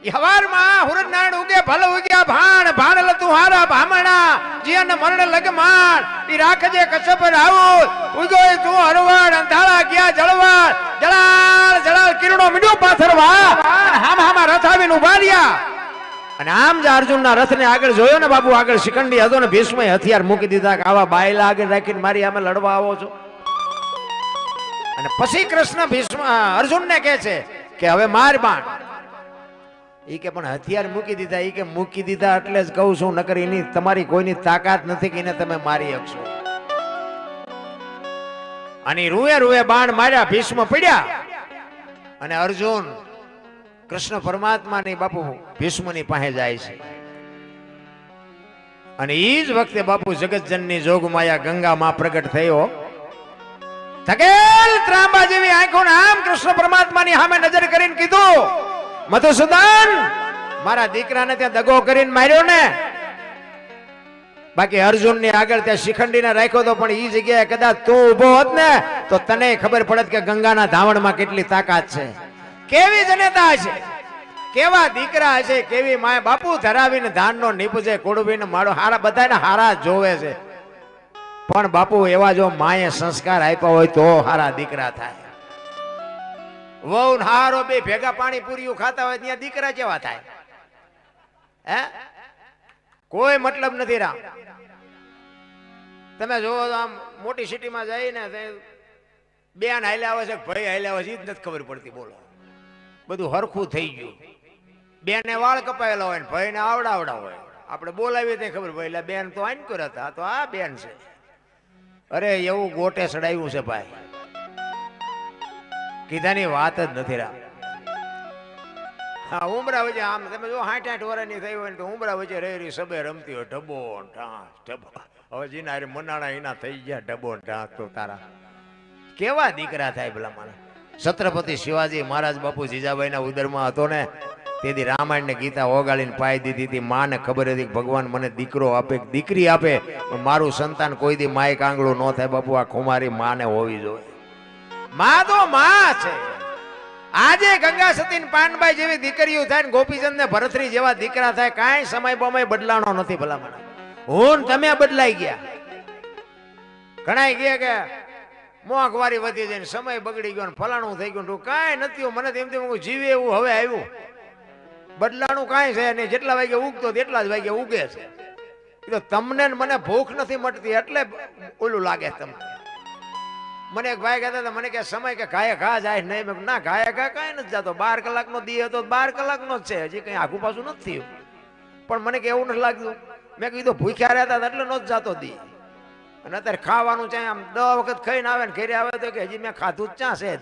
હવારમાં હુરનાણ ઉગે ભલ ઉગ્યા ભાણ ભાણ લતું હારા ભામણા જીયન મરણ લગમાણ ઈ રાખજે કચ્છપ રાઉત ઉગોય તું હરવાડ અંધાળા ગયા જળવાડ જળાલ જળાલ કિરણો મીડો પાથરવા હામ હામા રથ આવીને ઉભા રહ્યા અને આમ જ અર્જુનના રથને આગળ જોયો ને બાપુ આગળ શિખંડી હતો ને ભીષ્મએ હથિયાર મૂકી દીધા કે આવા બાયલા આગળ રાખીને મારી આમે લડવા આવો છો અને પછી કૃષ્ણ ભીષ્મ અર્જુનને કહે છે કે હવે માર બાણ ઈ કે પણ હથિયાર મૂકી દીધા ઈ કે મૂકી દીધા એટલે જ કહું છું નકર એની તમારી કોઈની તાકાત નથી કે એને તમે મારી શકશો અને રૂએ રૂએ બાણ માર્યા ભીષ્મ પડ્યા અને અર્જુન કૃષ્ણ પરમાત્માની બાપુ ભીષ્મની પાસે જાય છે અને ઈ જ વખતે બાપુ જગતજનની જોગમાયા ગંગા માં પ્રગટ થયો થકેલ ત્રાંબા જેવી આંખો આમ કૃષ્ણ પરમાત્માની સામે નજર કરીને કીધું મધુસૂદન મારા દીકરાને ત્યાં દગો કરીને માર્યો ને બાકી અર્જુન ની આગળ ત્યાં શિખંડીને રાખ્યો તો પણ ઈ જગ્યાએ કદાચ તું ઉભો હોત ને તો તને ખબર પડત કે ગંગાના ધાવણમાં કેટલી તાકાત છે કેવી જનેતા છે કેવા દીકરા હશે કેવી માય બાપુ ધરાવીને ધાનનો નીપજે કોડવીને માળો હારા બધાને હારા જોવે છે પણ બાપુ એવા જો માએ સંસ્કાર આપ્યા હોય તો હારા દીકરા થાય વહુ હારો બે ભેગા પાણી પૂરીયું ખાતા હોય ત્યાં દીકરા કેવા થાય હે કોઈ મતલબ નથી રામ તમે જોવો તો આમ મોટી સિટીમાં જઈને બેન હાલ્યા આવે છે ભાઈ હાલ્યા આવે છે જ નથી ખબર પડતી બોલો બધું હરખું થઈ ગયું બેને વાળ કપાયેલા હોય ને ભાઈ ને આવડા હોય આપણે બોલાવીએ ત્યાં ખબર ભાઈ એટલે બેન તો આઈન કર્યા હતા તો આ બેન છે અરે એવું ગોટે ચડાવ્યું છે ભાઈ કીધાની વાત જ નથી રામ હા ઉમરા વચ્ચે આમ તમે જો 60-60 વર્ષની થઈ હોય ને તો ઉમરા વચ્ચે રહી સબે રમતી હોય ઢબો ઢાંસ ઢબો હવે જીના મનાણા એના થઈ ગયા ઢબો ઢાંસ તો તારા કેવા દીકરા થાય ભલા મારા છત્રપતિ શિવાજી મહારાજ બાપુ જીજાબાઈના ઉદરમાં હતો ને તેથી રામાયણ ને ગીતા ઓગાળીને પાઈ દીધી હતી માને ખબર હતી કે ભગવાન મને દીકરો આપે દીકરી આપે પણ મારું સંતાન કોઈ દી માય કાંગળું ન થાય બાપુ આ ખુમારી માને હોવી જોઈએ માં તો માં છે આજે ગંગા સતી પાનબાઈ જેવી દીકરીઓ થાય ને ગોપીચંદ ને ભરતરી જેવા દીકરા થાય કાંઈ સમય બમય બદલાણો નથી ભલા મને હું તમે બદલાઈ ગયા ઘણા ગયા કે મોંઘવારી વધી જાય સમય બગડી ગયો ફલાણું થઈ ગયું કાંઈ નથી મને તેમ જીવે એવું હવે આવ્યું બદલાણું કાંઈ છે નહીં જેટલા વાગે ઉગતો એટલા જ વાગે ઉગે છે તો તમને મને ભૂખ નથી મટતી એટલે ઓલું લાગે તમને મને એક ભાઈ કહેતા હતા મને કે સમય કે ઘાયે ઘા જાય નહીં મેં ના ઘાયે ઘા કાંઈ નથી જતો 12 કલાકનો દી હતો 12 કલાકનો જ છે હજી કંઈ આખું પાછું નથી થયું પણ મને કે એવું નથી લાગતું મેં કીધું ભૂખ્યા રહેતા એટલે ન જ જાતો દી અને અત્યારે ખાવાનું ચાહે આમ 10 વખત ખાઈને આવે ને ઘરે આવે તો કે હજી મેં ખાધું જ ચા છે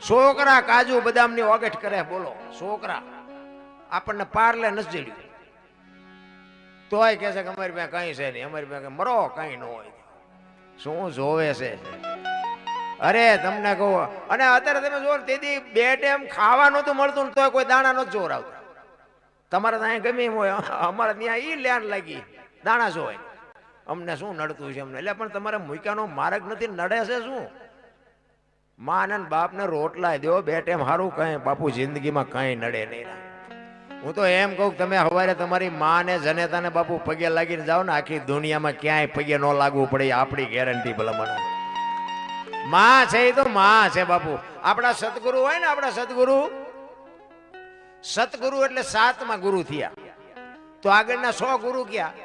છોકરા કાજુ બદામની ઓગટ કરે બોલો છોકરા આપણને પારલે નથી જડ્યું તોય કે છે કે અમારી પાસે કઈ છે નહીં અમારી પાસે મરો કઈ ન હોય શું જોવે છે અરે તમને કહું અને અત્યારે તમે જો તેથી 2 ટાઈમ ખાવાનું તો મળતું તોય કોઈ દાણા નથી જોરાવતા તમારે ત્યાં ગમે એમ હોય અમારે ત્યાં ઈ લેન લાગી દાણા જોવાય અમને શું નડતું છે અમને એટલે પણ તમારે મૂક્યાનો માર્ગ નથી નડે છે શું માં ને બાપ ને રોટલા દો 2 ટાઈમ સારું કઈ બાપુ જિંદગીમાં કઈ નડે નહીં હું તો એમ કહું તમે સવારે તમારી માં ને જનેતાને બાપુ પગે લાગીને જાઓ ને આખી દુનિયામાં ક્યાંય પગે ન લાગવું પડે આપણી ગેરંટી ભલામણ માં છે એ તો માં છે બાપુ આપણા સદગુરુ હોય ને આપણા સદગુરુ એટલે 7મા ગુરુ થયા તો આગળના 100 ગુરુ ક્યાં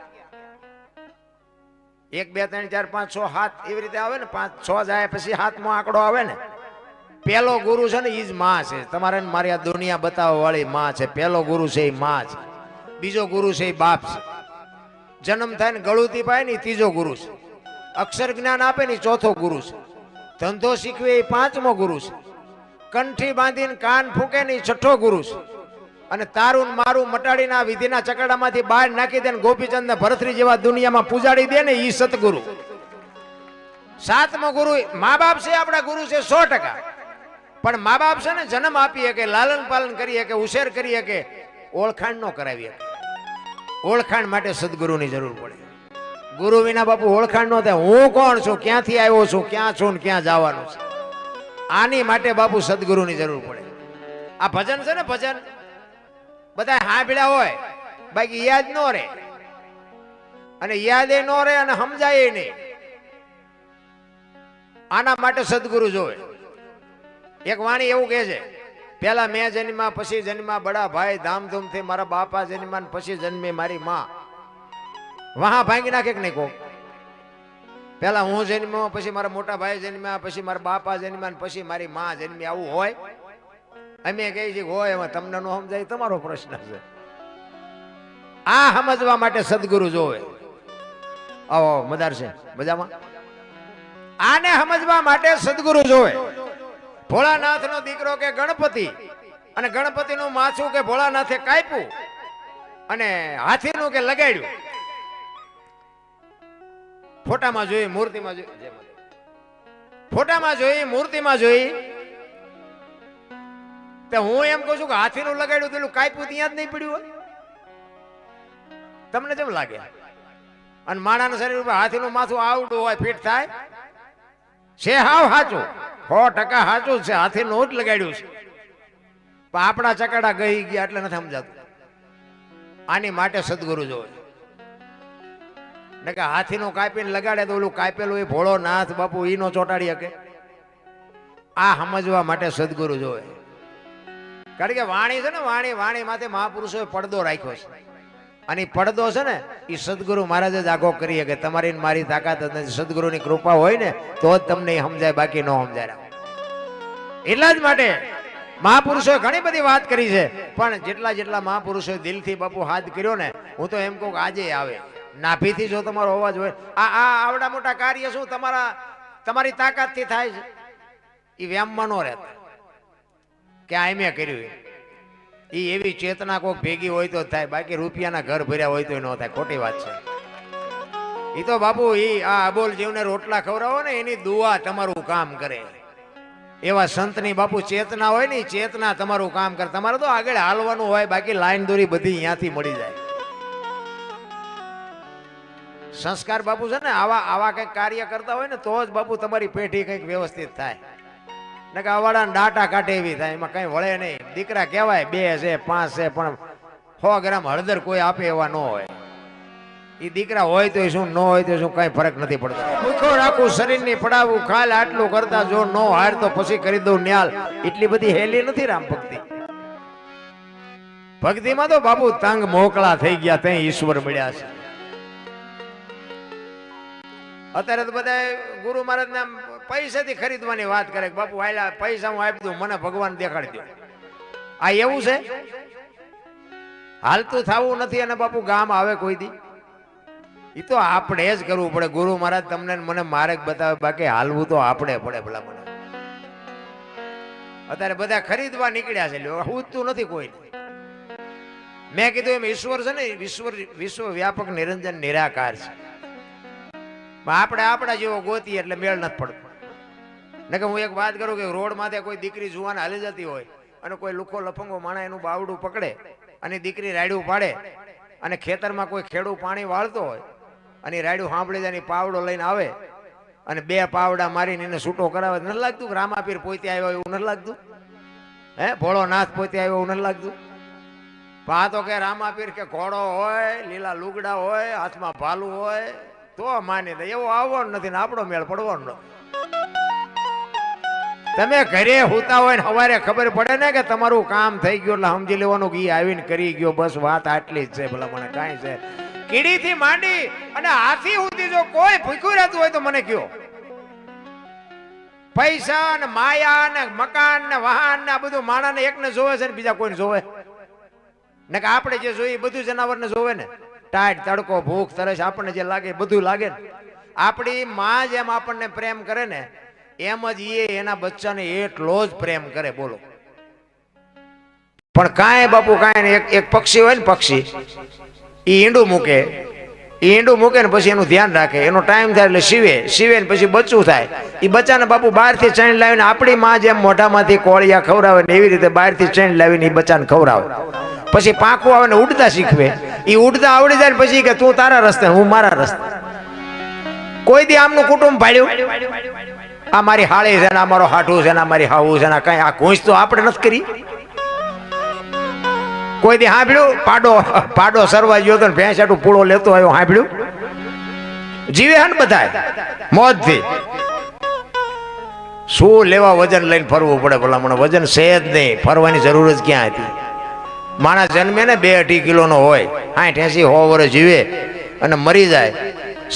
1 2 3 4 5 6 7 એવી રીતે આવે ને 5 6 જાય પછી 7મો આંકડો આવે ને પેલો ગુરુ છે ને ઈ જ માં છે તમારે મારી આ દુનિયા બતાવવા વાળી માં છે પેલો ગુરુ છે એ માં છે બીજો ગુરુ છે એ બાપ છે જન્મ થાય ને ગળુતી પાય ને ત્રીજો ગુરુ છે અક્ષર જ્ઞાન આપે ને 4થો ગુરુ છે ધંધો શીખવે એ 5મો ગુરુ છે કંઠી બાંધીને કાન ફૂકે ને 6થો ગુરુ છે અને તારું મારું મટાડીને આ વિધિના ચકડામાંથી બહાર નાખી દે ને ગોપીચંદ ને ભરતરી જેવા દુનિયામાં પૂજાડી દે ને ઈ સતગુરુ 7મો ગુરુ મા બાપ છે આપણા ગુરુ છે 100%. પણ મા બાપ છે ને જન્મ આપી શકે લાલન પાલન કરી શકે ઉછેર કરી શકે ઓળખાણ ન કરાવી શકે ઓળખાણ માટે સદગુરુની જરૂર પડે ગુરુ વિના બાપુ ઓળખાણ ન થાય હું કોણ છું ક્યાંથી આવ્યો છું ક્યાં છું ને ક્યાં જવાનું છે આની માટે બાપુ સદગુરુની જરૂર પડે આ ભજન છે ને ભજન બધા સાંભળ્યા હોય બાકી યાદ ન રહે, અને યાદ ન રહે અને સમજાય નહીં. આના માટે સદગુરુ જોવે. એક વાણી એવું કહે છે, પેલા મેં જન્મ્યા પછી જન્મ્યા બડા ભાઈ ધામધૂમથી, મારા બાપા જન્મ્યા પછી જન્મી મારી માં. વહા ભાંગી નાખે કે નહીં કહો? પેલા હું જન્મ્યો પછી મારા મોટા ભાઈ જન્મ્યા પછી મારા બાપા જન્મ્યા પછી મારી માં જન્મી, આવું હોય? અમે કહીએ છીએ હોય, એમાં તમને ન સમજાય તમારો પ્રશ્ન છે. આ સમજવા માટે સદગુરુ જોવે. આવો મદાર છે મજામાં. આને સમજવા માટે સદગુરુ જોવે. ભોળાનાથ નો દીકરો કે ગણપતિ, અને ગણપતિ નું માથું કે ભોળાનાથે કાપ્યું, અને હાથી નું કે લગાડ્યું. ફોટામાં જોઈ, મૂર્તિમાં જોઈ, ફોટામાં જોઈ, મૂર્તિમાં જોઈ. હું એમ કહું છું કે હાથી નું લગાડ્યું પેલું કાપ્યું ત્યાં જ નહીં પડ્યું હોય? તમને કેમ લાગે? અને માણાના શરીર ઉપર હાથી નું માથું આવડું હોય, ફિટ થાય છે? હાવ સાચું, 100% સાચું છે. હાથી નું જ લગાડ્યું છે, પણ આપણા ચકડા ગઈ ગયા એટલે નથી સમજાતું. આની માટે સદગુરુ જોવે. ને કે હાથી નું કાપીને લગાડે તો ઓલું કાપેલું એ ભોળો નાથ બાપુ ઈ નો ચોટાડી શકે. આ સમજવા માટે સદગુરુ જોવે. કારણ કે વાણી છે ને, વાણી માથે મહાપુરુષોએ પડદો રાખ્યો છે, અને પડદો છે ને એ સદગુરુ મહારાજ જ આગો કરીએ કે તમારી મારી તાકાત નથી. સદગુરુની કૃપા હોય ને તો જ તમને સમજાય, બાકી ન સમજાય. એટલા જ માટે મહાપુરુષોએ ઘણી બધી વાત કરી છે, પણ જેટલા મહાપુરુષોએ દિલથી બાપુ હાથ કર્યો ને, હું તો એમ કહું કે આજે આવે. નાભીથી જો તમારો અવાજ હોય, આ આવડા મોટા કાર્ય શું તમારી તાકાતથી થાય છે? એ વ્યામમાં ન રહેતા કે આ મેં કર્યું. એ એવી ચેતના કોઈક ભેગી હોય તો થાય, બાકી રૂપિયાના ઘર ભર્યા હોય તો ન થાય. ખોટી વાત છે. એ તો બાપુ આ અબોલ જીવને રોટલા ખવડાવો ને એની દુઆ તમારું કામ કરે. એવા સંતની બાપુ ચેતના હોય ને, ચેતના તમારું કામ કરે. તમારે તો આગળ હાલવાનું હોય, બાકી લાઈન દોરી બધી અહીંયાથી મળી જાય. સંસ્કાર બાપુ છે ને, આવા કંઈક કાર્ય કરતા હોય ને તો જ બાપુ તમારી પેઢી કંઈક વ્યવસ્થિત થાય. ને કે અવાડાને ડાટા કાઢે એવી થાય, એમાં કઈ વળે નહીં. દીકરા કહેવાય 2 છે 5 છે, પણ 100 ગ્રામ હળદર કોઈ આપે એવા ન હોય. એ દીકરા હોય તો શું, ન હોય તો શું, કઈ ફરક નથી પડતો. ભૂખો રાખું શરીરની પડાવું, ખાલ આટલું કરતા જો ન હાર તો પછી કરી દઉં ન્યાલ. એટલી બધી હેલી નથી રામ ભક્તિ. ભક્તિમાં તો બાપુ તંગ મોકળા થઈ ગયા, ત્યાં ઈશ્વર મળ્યા છે. અત્યારે તો બધા ગુરુ મહારાજ ના પૈસાથી ખરીદવાની વાત કરે કે બાપુ આયલા પૈસા હું આપી દઉં, મને ભગવાન દેખાડી દો. આ એવું છે? હાલતું થવું નથી. અને બાપુ ગામ આવે કોઈ દી? એ તો આપણે જ કરવું પડે. ગુરુ મહારાજ તમને મને માર્ગ બતાવે, બાકી હાલવું તો આપણે પડે. ભલા મને અત્યારે બધા ખરીદવા નીકળ્યા છે, હુંતું નથી કોઈ. મેં કીધું એમ ઈશ્વર છે ને, વિશ્વ વ્યાપક નિરંજન નિરાકાર છે. આપણે આપણા જેવો ગોતી એટલે મેળ નથી પડતો. ને કે હું એક વાત કરું કે રોડ માથે કોઈ દીકરી જુવાન હાલી જતી હોય, અને કોઈ લુખો લફંગો માણા એનું બાવડું પકડે અને દીકરી રાયડું પાડે, અને ખેતરમાં કોઈ ખેડૂ પાણી વાળતો હોય અને રાયડું સાંભળી જાય, પાવડો લઈને આવે અને 2 પાવડા મારીને એને છૂટો કરાવે. નથી લાગતું કે રામાપીર પોતે આવ્યો એવું નથી લાગતું? હે, ભોળો નાથ પોતે આવ્યો એવું નથી લાગતું? પા તો કે રામાપીર કે ઘોડો હોય, લીલા લુગડા હોય, હાથમાં ભાલું હોય તો માની દે. એવો આવવાનો નથી ને આપણો મેળ પડવાનો નથી. તમે ઘરે હોતા હોય ને સવારે ખબર પડે ને કે તમારું કામ થઈ ગયું એટલે સમજી લેવાનું કે આવીને કરી ગયો, બસ વાત આટલી જ છે. ભલા મને કાંઈ છે કીડીથી માંડી અને હાથી સુધી જો કોઈ ભૂખ્યું રહેતું હોય તો મને કયો. પૈસા ને માયા ને મકાન ને વાહન ને આ બધું માણાને એકને જોવે છે ને બીજા કોઈને જોવે ને? કે આપણે જે જોઈએ બધું જનાવરને જોવે ને. ટાઈટ તડકો ભૂખ તરસ આપણને જે લાગે બધું લાગે ને. આપણી માં જેમ આપણને પ્રેમ કરે ને એમ જ એ એના બચ્ચાને એટલો જ પ્રેમ કરે. બોલો. પણ કાંઈ બાપુ કાંઈ એક પક્ષી હોય ને, પક્ષી એ ઈંડું મૂકે ને પછી એનું ધ્યાન રાખે. એનો ટાઈમ થાય એટલે સીવે ને પછી બચ્ચું થાય. એ બચ્ચાને બાપુ બહારથી ચણ લાવીને આપણી માં જેમ મોઢામાંથી કોળિયા ખવડાવે ને એવી રીતે બહારથી ચણ લાવીને એ બચ્ચાને ખવડાવે. પછી પાંખું આવે ને ઉડતા શીખવે. એ ઉડતા આવડી જાય ને પછી કે તું તારા રસ્તે હું મારા રસ્તે. કોઈ દી આમનું કુટુંબ ભાડ્યું? આ મારી હાળી છે ને, આ મારો હાઠું છે ને, આ મારી હાવું છે ને, કઈ આ ઘૂંચ તો આપણે નથી કરી. કોઈ દી સાંભળ્યું પાડો સરવા ગયો તો ભેંસાટું પૂળો લેતો આવ્યો સાંભળ્યું? જીવે હન બધા મોજથી. શું લેવા વજન લઈને ફરવું પડે ભલામણ? વજન છે જ નહીં, ફરવાની જરૂર જ ક્યાં હતી? માણસ જન્મે ને 2-2.5 કિલોનો હોય, 60-80 100 વર્ષ જીવે અને મરી જાય,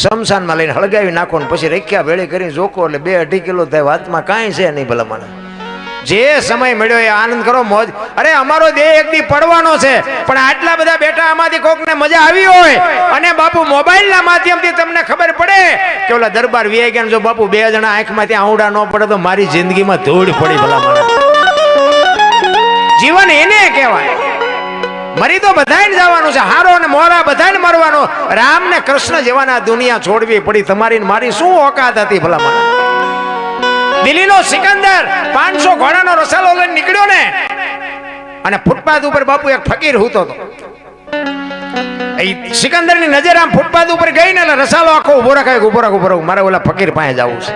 શમશાનમાં લઈને હળગાવી નાખો ને પછી રેખ્યા ભેળી કરીને જોકો એટલે 2-2.5 કિલો થાય. વાતમાં કાંઈ છે નહીં ભલામણ. જે સમય મળ્યો એ આનંદ કરો, મોજ. અરે અમારો દેહ એક દી પડવાનો છે, પણ આટલા બધા બેઠા આમાંથી કોકને મજા આવી હોય અને બાપુ મોબાઈલના માધ્યમથી તમને ખબર પડે કે ઓલા દરબાર વી ગયા, જો બાપુ 2 જણા આંખમાંથી આંવડા ન પડે તો મારી જિંદગીમાં ધૂળ પડી ભલામણ. જીવન એને કહેવાય. મરી તો બધાને જવાનું છે, હારો અને મોરા બધાને મરવાનો. રામ ને કૃષ્ણ જેવાના દુનિયા છોડવી પડી. તમારી મારી શું ઓકાત હતી ભલામણ? દિલ્હીનો સિકંદર 500 ઘોડાનો રસાલો લઈને નીકળ્યો ને, અને ફૂટપાથ ઉપર બાપુ એક ફકીર હૂતો હતો. સિકંદરની નજર આમ ફૂટપાથ ઉપર ગઈ ને એટલે રસાલો આખો ઉભો રાખાય, મારે ઓલા ફકીર પાસે જવું છે.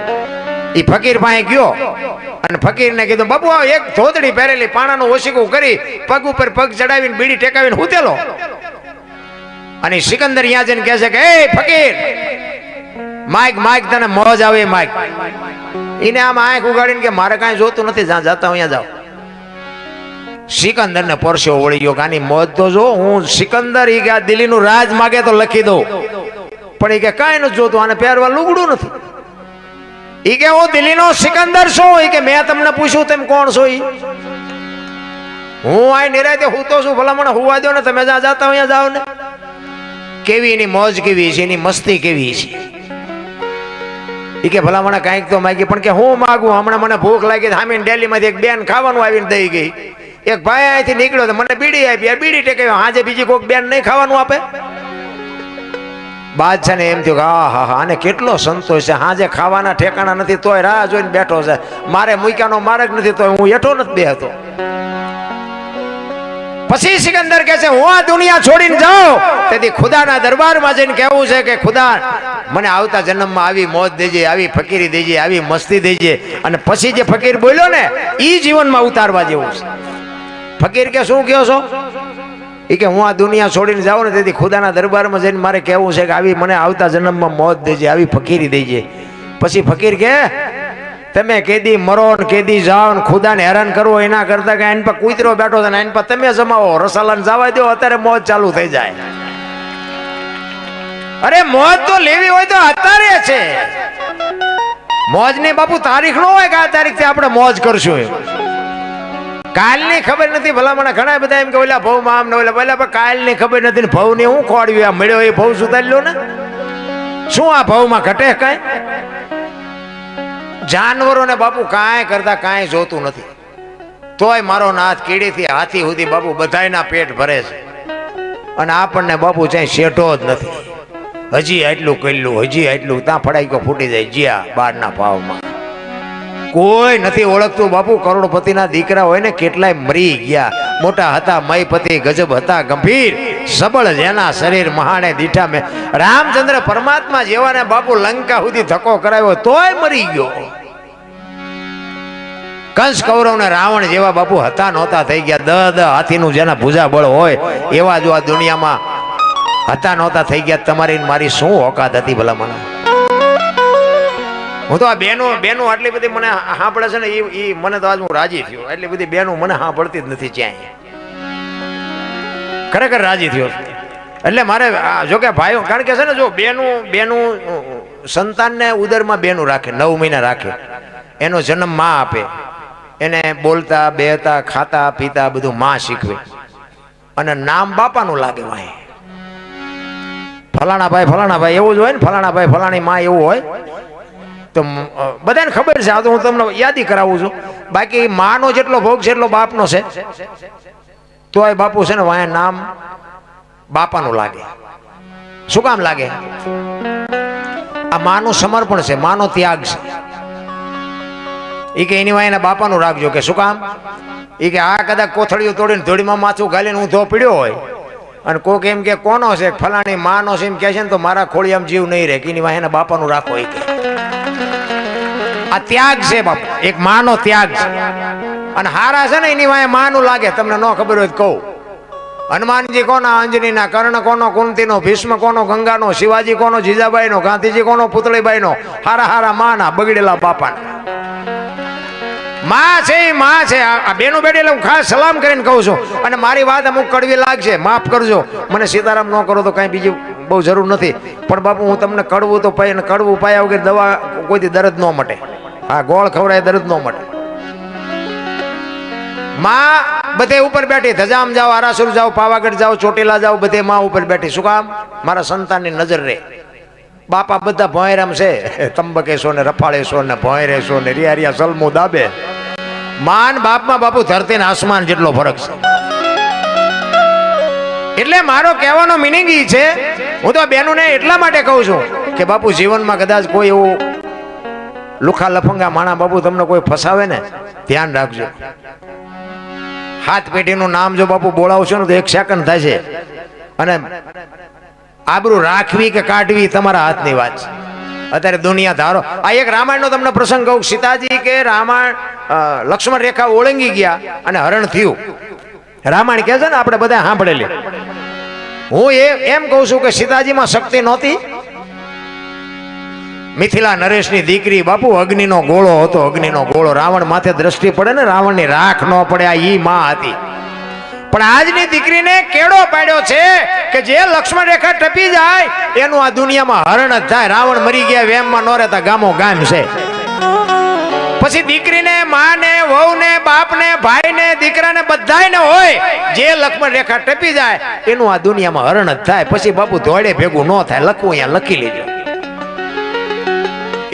એ ફકીર પાસે ગયો અને ફકીરને કીધું, બાપુ આ એક ધોતડી પહેરેલી પાણાનું ઓશીકું કરી પગ ઉપર પગ ચડાવીને બીડી ટેકાવીને હૂતેલો. અને સિકંદર અહીંયા જઈને કહે છે કે એ ફકીર, માઈક તને મોજ આવે માઈક. એને આમ આંખ ઉગાડીને કે મારે કાંઈ જોતું નથી, જ્યાં જતા અહીંયા જાઓ. સિકંદર ને પરસ્યો વળી ગયો, આની મોજ તો જો. હું સિકંદર ઈ કે આ દિલ્હીનું રાજ માગે તો લખી દઉં, પણ એ કે કાંઈ નથી જોતું, આને પહેરવા લુગડું નથી. ઈ કે હું દિલ્હીનો સિકંદર છું. ઈ કે મેં તમને પૂછ્યું તેમ કોણ છો? ઈ હું આ નિરાતે હું તો છું, ભલામણ હુવા દો ને, તમે જ્યાં જાતા અહીંયા જાઓ ને. કેવી એની મોજ કેવી છે, એની મસ્તી કેવી છે. ઈ કે ભલામણ કાંઈક તો માગી, પણ કે હું માગું? હમણાં મને ભૂખ લાગી, સામે ડેલીમાંથી એક બેન ખાવાનું આવીને દઈ ગઈ. એક ભાઈ અહીંથી નીકળ્યો તો મને બીડી આપી, બીડી ટેકાવી. હાજે બીજી કોઈક બેન નહીં ખાવાનું આપે? બાદશાહ ને એમ થયું કે હા આને કેટલો સંતોષ છે, હાજે ખાવાના ઠેકાણા નથી તોય રાહ જોઈને બેઠો છે, મારે મૂક્યાનો માર્ગ નથી તોય હું હેઠો નથી બેહતો. પછી સિકંદર કહે છે હું આ દુનિયા છોડીને જાઉં તેથી ખુદાના દરબારમાં જઈને કહેવું છે કે ખુદા મને આવતા જન્મમાં આવી મોજ દેજે, આવી ફકીરી દેજે, આવી મસ્તી દેજે. અને પછી જે ફકીર બોલ્યો ને એ જીવનમાં ઉતારવા જેવું છે. ફકીર કે શું કહો છો? એ કે હું આ દુનિયા છોડીને જાઉં ને તેથી ખુદાના દરબારમાં જઈને મારે કહેવું છે કે આવી મને આવતા જન્મમાં મોજ દેજે, આવી ફકીરી દેજે. પછી ફકીર કે તમે કેદી મરો ને કેદી જાઓ ને ખુદાને હેરાન કરવો એના કરતા કે એની પર કૂતરો બેઠો છે ને એની પર તમે જમાવો, રસાલાને જવા દો, અત્યારે મોજ ચાલુ થઈ જાય. અરે મોજ તો લેવી હોય તો અત્યારે છે. મોજ ની બાપુ તારીખ નો હોય કે આ તારીખથી આપણે મોજ કરશું. કાલની ખબર નથી ભલામણ. ઘણા બધા એમ કે ઓલા ભવ માં આમ ને ઓલા પણ કાલની ખબર નથી ને ભવ ને હું ખોડ્યું આ મળ્યો એ ભવ સુધારી લો ને. શું આ ભવ માં ઘટે કાંઈ? જાનવરોને બાપુ કાંઈ કરતા કાંઈ જોતું નથી, તોય મારો નાથ કીડીથી હાથી સુધી બાપુ બધાયના પેટ ભરે છે. અને આપણને બાપુ ચાઈ શેઠો જ નથી. હજી આટલું કરેલું, હજી આટલું, ત્યાં ફડાઈ ગયો ફૂટી જાય જ્યાં બારના ભાવમાં. કોઈ નથી ઓળખતું બાપુ. કરોડપતિના દીકરા હોય ને કેટલાય મરી ગયા. મોટા હતા મયપતિ, ગજબ હતા ગંભીર, સબળ જેના શરીર મહાને દીઠા. મેં રામચંદ્ર પરમાત્મા જેવાને બાપુ લંકા સુધી ધક્કો કરાવ્યો તોય મરી ગયો. કંસ કૌરવ ને રાવણ જેવા બાપુ હતા નહોતા થઈ ગયા. દ હાથીનું જેના ભુજા બળ હોય એવા જો આ દુનિયામાં હતા નહોતા થઈ ગયા. તમારી મારી શું ઓકાત હતી ભલા મને? હું તો આ બેનો આટલી બધી મને સાંભળે છે ને એ મને તો આજ હું રાજી થયો. એટલી બધી બેનો મને સાંભળતી જ નથી ક્યાંય. ખરેખર રાજી થયો. એટલે મારે જો કે ભાઈઓ, કારણ કે છે ને જો બેનું સંતાનને ઉદરમાં બેનું રાખે, 9 મહિના રાખે, એનો જન્મ માં આપે, એને બોલતા બેહતા ખાતા પીતા બધું માં શીખવે, અને નામ બાપાનું લાગે. ભાઈ ફલાણા ભાઈ એવું જ હોય ને, ફલાણા ભાઈ ફલાણી માં એવું હોય તો બધાને ખબર છે. આ તો હું તમને યાદી કરાવું છું. બાકી માનો જેટલો ભોગ છે એટલો બાપનો છે. તો એ બાપુ છે ને વાય નામ બાપાનું લાગે. શું કામ લાગે? આ માનું સમર્પણ છે, માનો ત્યાગ છે. એ કે એની વાય બાપાનું રાખજો. કે શું કામ? એ કે આ કદાચ કોથળીઓ તોડીને ધોળીમાં માથું ગાલીને હું ધો પીડ્યો હોય અને કોક એમ કે કોનો છે ફલાણી માનો છે એમ કે છે ને તો મારા ખોળી આમ જીવ નહીં રહે. કે એની વાય બાપાનું રાખો. એ કે આ ત્યાગ છે બાપુ, એક માનો ત્યાગ છે. અને હારા છે ને એની વાય માનું લાગે. તમને ન ખબર હોય તો કહું, હનુમાનજી કોના? અંજનીના. કર્ણ કોનો? કુંતીનો. ભીષ્મ કોનો? ગંગાનો. શિવાજી કોનો? જીજાબાઈનો. ગાંધીજી કોનો? પુતળીબાઈનો. હારા હારા માના, બગડેલા બાપાના. માં છે એ માં છે. આ બેનું બેટી હું ખાસ સલામ કરીને કહું છું. અને મારી વાત અમુક કડવી લાગશે, માફ કરજો. મને સીતારામ ન કરો તો કાંઈ બીજી બહુ જરૂર નથી. પણ બાપુ હું તમને કડવું તો પાય, કડવું પાયા વગર દવા કોઈથી દર્દ ન મટે. હા, ગોળ ખવડાય દર્દ ન મટે. માં બધે ઉપર બેઠી. ધજામ જાઓ, આરાસુર જાઓ, પાવાગઢ જાઓ, ચોટીલા જાઓ, બધે માં ઉપર બેઠી. શું કામ? મારા સંતાનની નજર રહે. બાપા બધા ભોંયરામ છે, તંબકેશો ને રફાળેશો ને ભોંયરેશો ને રિયા સલમું દાબે. માન બાપમાં બાપુ ધરતી ને આસમાન જેટલો ફરક છે. એટલે મારો કહેવાનો મિનિંગ ઈ છે, હું તો બેનોને એટલા માટે કહું છું કે બાપુ જીવનમાં કદાચ કોઈ એવું લુખા લફંગા માણા બાપુ તમને કોઈ ફસાવે ને, ધ્યાન રાખજો. હાથ પેઢીનું નામ જો બાપુ બોલાવશો ને તો 1 સેકન્ડ થશે. અને આબરૂ રાખવી કે કાઢવી તમારા હાથની વાત છે. અત્યારે દુનિયા ધારો. આ એક રામાયણનો તમને પ્રસંગ કહું. સીતાજી કે રામાયણ લક્ષ્મણ રેખા ઓળંગી ગયા અને હરણ થયું. રામાયણ કહે છે ને, આપણે બધા સાંભળેલી. હું એમ કહું છું કે સીતાજીમાં શક્તિ નહોતી. મિથિલા નરેશની દીકરી બાપુ અગ્નિનો ગોળો હતો. અગ્નિનો ગોળો. રાવણ માથે દ્રષ્ટિ પડે ને, રાવણની રાખ ન પડે. આ ઈ માં હતી. પણ આજની દીકરીને કેળો પાડ્યો છે કે જે લક્ષ્મણ રેખા ટપી જાય એનું આ દુનિયામાં હરણ જ થાય. રાવણ મરી ગયા વેમમાં ન રહેતા ગામો ગામ છે. પછી દીકરીને, માને, વહુને, બાપને, ભાઈને, દીકરાને બધાયને હોય, જે લક્ષ્મણ રેખા ટપી જાય એનું આ દુનિયામાં હરણ જ થાય. પછી બાપુ ધોળે ભેગું ન થાય. લખવું અહીંયા લખી લેજો.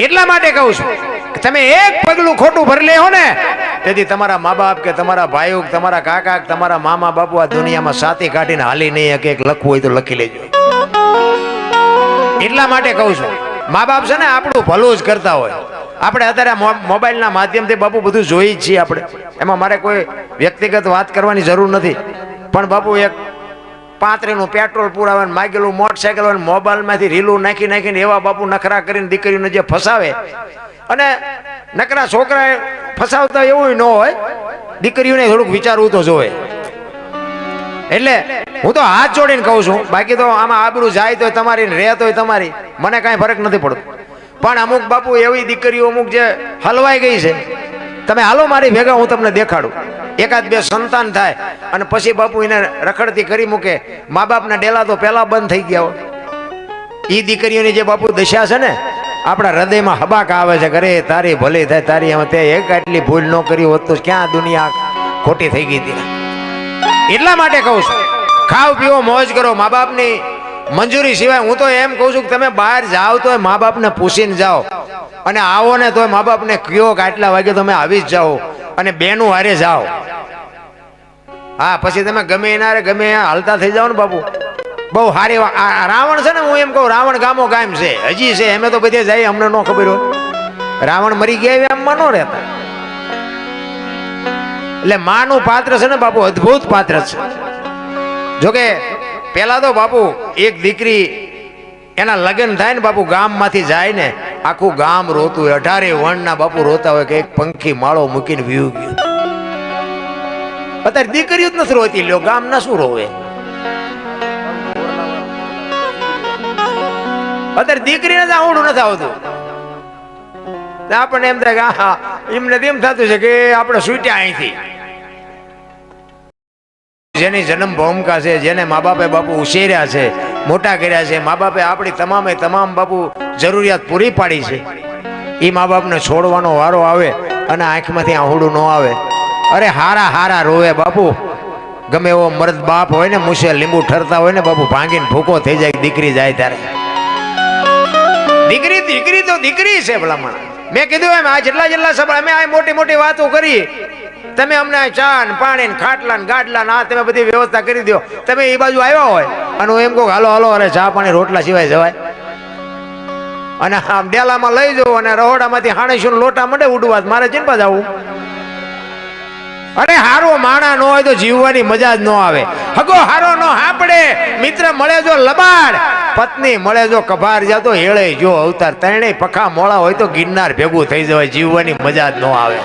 એટલા માટે કહું છું કે તમે એક પગલું ખોટું ભરી લેહો ને, તેથી તમારા મા બાપ કે તમારા ભાઈઓ કે તમારા કાકા કે તમારા મામા બાપુ આ દુનિયામાં સાથી કાઢીને હાલી નહીં કે લખવું હોય તો લખી લેજો. એટલા માટે કહું છું, મા બાપ છે ને આપણું ભલું જ કરતા હોય. આપણે અત્યારે મોબાઈલના માધ્યમથી બાપુ બધું જોઈ જ છીએ આપણે. એમાં મારે કોઈ વ્યક્તિગત વાત કરવાની જરૂર નથી. પણ બાપુ એક 35 પેટ્રોલ પુરાવે, માગેલું મોટરસાયકલ હોય, મોબાઈલમાંથી રીલું નાખીને એવા બાપુ નખરા કરીને દીકરીઓને જે ફસાવે. અને નકરા છોકરા ફસાવતા એવું ન હોય, દીકરીઓને થોડુંક વિચારવું તો જોવે. એટલે હું તો હાથ જોડીને કહું છું. બાકી તો આમાં આબરૂ જાય તો તમારી, રહે તો તમારી, મને કાંઈ ફરક નથી પડતો. પણ અમુક બાપુ એવી દીકરીઓ અમુક જે હલવાઈ ગઈ છે, તમે હાલો મારી ભેગા, હું તમને દેખાડું. 1-2 સંતાન થાય અને પછી બાપુ એને રખડતી કરી મૂકે. મા બાપના ડેલા તો પેલા બંધ થઈ ગયા હોય. એ દીકરીઓની જે બાપુ દશા છે ને, આપણા હૃદયમાં હબાક આવે છે. ઘરે તારી ભલે થાય, તારી એમાં તે એક આટલી ભૂલ ન કરી હોત તો ક્યાં દુનિયા ખોટી થઈ ગઈ હતી. એટલા માટે કહું છું, ખાવ પીવો મોજ કરો. મા બાપની મંજૂરી સિવાય હું તો એમ કહું છું કે તમે બહાર જાઓ તો મા બાપને પૂછીને જાઓ, અને આવો ને તો મા બાપને કયો કે આટલા વાગે તમે આવી જ જાઓ, અને બેનું હારે જાઓ. હા, પછી તમે ગમે એના ગમે હાલતા થઈ જાઓ ને બાપુ, બહુ સારી. રાવણ છે ને, હું એમ કહું, રાવણ ગામો ગામ છે, હજી છે. અમે તો બધે જાય, અમને ન ખબર હોય. રાવણ મરી ગયા એમમાં ન રહેતા. એટલે માનું પાત્ર છે ને બાપુ, અદ્ભુત પાત્ર છે. જોકે પેલા તો બાપુ એક દીકરી એના લગ્ન થાય ને બાપુ, ગામમાંથી જાય ને આખું ગામ રોતું હોય. 18 વર્ણના બાપુ રોતા હોય કે એક પંખી માળો મૂકીને વીયું ગયું. અત્યારે દીકરીઓ જ નથી રોતી, લ્યો ગામ ના શું રોવે? અત્યારે દીકરીને જ આવડું નથી આવતું. આપણને એમ થાય કે હા, એમને એમ થતું છે કે આપણે છૂટ્યા અહીંથી. જેની જન્મ ભૂમિકા છે, જેને મા બાપે બાપુ ઉછેર્યા છે, મોટા કર્યા છે, મા બાપે આપણી તમામ બાપુ જરૂરિયાત પૂરી પાડી છે, એ મા બાપને છોડવાનો વારો આવે અને આંખમાંથી આહુડું ન આવે. અરે હારા હારા રોવે બાપુ. ગમે એવો મર્દ બાપ હોય ને, મૂછે લીંબુ ઠરતા હોય ને બાપુ, ભાંગીને ભૂકો થઈ જાય દીકરી જાય ત્યારે. દીકરી તો દીકરી છે ભલામણ. મેં કીધું એમ, આ જેટલા સભા અમે આ મોટી વાતો કરી, તમે અમને ચા ને પાણી ને ખાટલા ને ગાડલા ના તમે બધી વ્યવસ્થા કરી દો. તમે એ બાજુ આવ્યા હોય અને હું એમ કહું હાલો અરે ચા પાણી રોટલા સિવાય જવાય? અને આમ ડેલામાં લઈ જાઉં અને રહોડામાંથી હાણીશું લોટા મંડે ઉડવા, મારે ચિંતા જવું. અરે હારો માણા ન હોય તો જીવવાની મજા જ ન આવે. હગો હારો ન હાપડે, મિત્ર મળે જો લબાડ, પત્ની મળે જો કભાર, જા તો હેળે જો અવતાર. ત્રણેય પખા મોળા હોય તો ગિરનાર ભેગું થઈ જવાય, જીવવાની મજા જ ન આવે.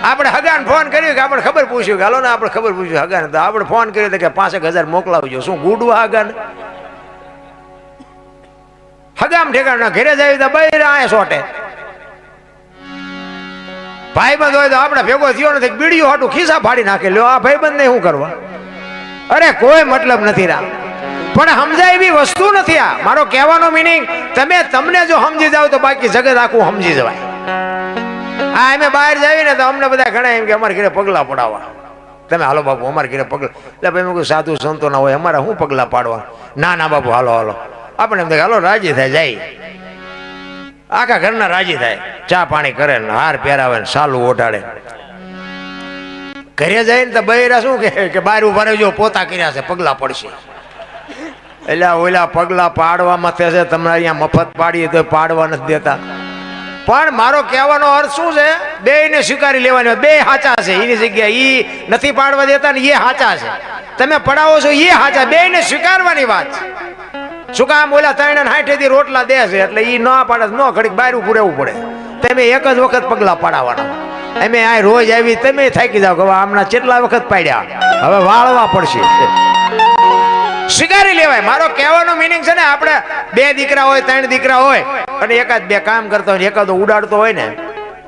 આપણે હગાને ફોન કર્યો કે આપણે ખબર પૂછ્યું કે હાલો ને આપણે ખબર પૂછ્યું હગાને તો આપણે ફોન કર્યો તો કે 5,000 મોકલાવજો. શું ગુડવા હગાને હગામ ઠેકાણા ઘરે જાય તો બૈરા આય સોટે ભાઈબંધ હોય તો આપણે ભેગો થયો નથી બીડીઓ હાટું ખિસ્સા ફાડી નાખે લ્યો આ ભાઈબંધ ને શું કરવા. અરે કોઈ મતલબ નથી રા પણ સમજાય એવી વસ્તુ નથી આ. મારો કહેવાનો મિનિંગ તમને જો સમજી જાવ તો બાકી જગત આખું સમજી જવાય. હા અમે બહાર જાવી ને તો અમને બધા ઘણા એમ કે અમારે ઘરે પગલા પડાવવા. તમે હાલો બાપુ અમારે ઘરે પગલા એટલે ભાઈ મેં સાધુ સંતો ના હોય અમારા શું પગલા પાડવા. ના ના બાપુ હાલો હાલો આપણે એમ હાલો રાજી થાય જાય આખા ઘરના રાજી થાય ચા પાણી કરે ને હાર પહેરાવે ને સાલું ઓઢાડે. ઘરે જાય ને તો બૈરા શું કે બહાર ઉભા રહેજો પોતા કર્યા છે પગલા પડશે. એટલે ઓલા પગલા પાડવામાં થશે તમને અહીંયા મફત પાડીએ તો પાડવા નથી દેતા. પણ મારો કહેવાનો અર્થ શું છે બેયને સ્વીકારી લેવાની બે સાચા છે એની જગ્યાએ ઈ નથી પાડવા દેતા ને એ સાચા છે તમે પડાવો છો એ સાચા બેયને સ્વીકારવાની વાત છે. શું કામ ઓલા 360 થી રોટલા દે છે એટલે ઈ ન પાડે ન ઘડીક બહાર ઉભું રહેવું પડે. તમે એક જ વખત પગલા પાડવાના. અમે આ રોજ આવી તમે થાકી જાવ કે આમના કેટલા વખત પાડ્યા હવે વાળવા પડશે. સ્વીકારી લેવાય. મારો કહેવાનો મિનિંગ છે ને આપણે 2 દીકરા હોય 3 દીકરા હોય અને એકાદ 2 કામ કરતા હોય એકાદો ઉડાડતો હોય ને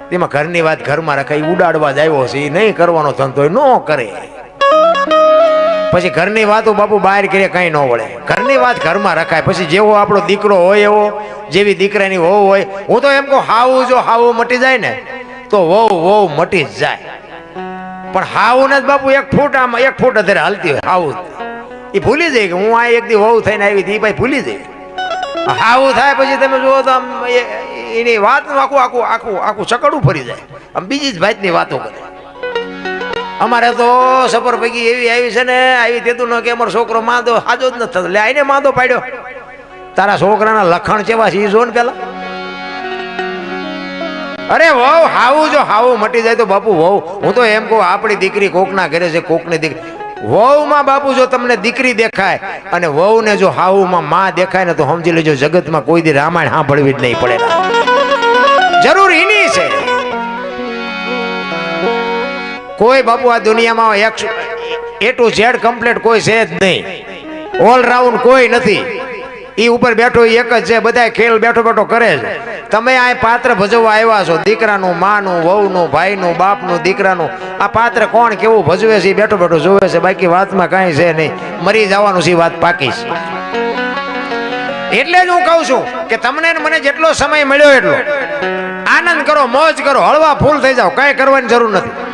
તેમાં ઘરની વાત ઘરમાં રખાય. ઉડાડવા જ આવ્યો છે એ નહીં કરવાનો ધંધો ન કરે પછી ઘરની વાતો બાપુ બહાર કરીએ કઈ ન વળે. ઘરની વાત ઘરમાં રખાય. પછી જેવો આપણો દીકરો હોય એવો જેવી દીકરાની વહુ હોય. હું તો એમ કહું હાવું જો હાવું મટી જાય ને તો વહુ મટી જ જાય. પણ હાવું ને જ બાપુ 1 ફૂટ આમાં 1 ફૂટ અત્યારે હાલતી હોય હાવું એ ભૂલી જાય કે હું આ એક દી વહુ થઈને આવી હતી ભાઈ ભૂલી જાય. હાવું થાય પછી તમે જુઓ તો આમ એની વાતનું આખું આખું આખું આખું ચકડું ફરી જાય. આમ બીજી જ ભાતની વાતો કરે. અમારે તો સફર પૈકી એવી આવી છે ને આવી તેતું ન કે અમારો છોકરો માંદો હાજો જ નથી થતો. એટલે આઈને માંદો પાડ્યો. તારા છોકરાના લખણ કેવા છે એ જો ને પેલા. અરે વહુ હાવું જો હાવું મટી જાય તો બાપુ વહુ હું તો એમ કહું આપણી દીકરી કોકના ઘરે છે કોકની દીકરી વહુમાં બાપુ જો તમને દીકરી દેખાય અને વહુને જો હાવુમાં માં દેખાય ને તો સમજી લેજો જગતમાં કોઈ દી રામાયણ સાંભળવી જ નહીં પડે. જરૂર એની છે. કોઈ બાપુ આ દુનિયામાં A to Z કમ્પ્લીટ કોઈ છે જ નહીં. ઓલરાઉન્ડ કોઈ નથી. ઈ ઉપર બેઠો એક જ છે. બધા ખેલ બેઠો બેઠો કરે છે. તમે આ પાત્ર ભજવવા આવ્યા છો દીકરાનું માનું વહુનું ભાઈનું બાપનું દીકરાનું આ પાત્ર કોણ કેવું ભજવે છે બેઠો બેઠો જોવે છે. બાકી વાતમાં કાંઈ છે નહીં. મરી જવાનું છે વાત પાકી છે. એટલે જ હું કહું છું કે તમને મને જેટલો સમય મળ્યો એટલો આનંદ કરો મોજ કરો હળવા ફૂલ થઈ જાઓ. કાંઈ કરવાની જરૂર નથી.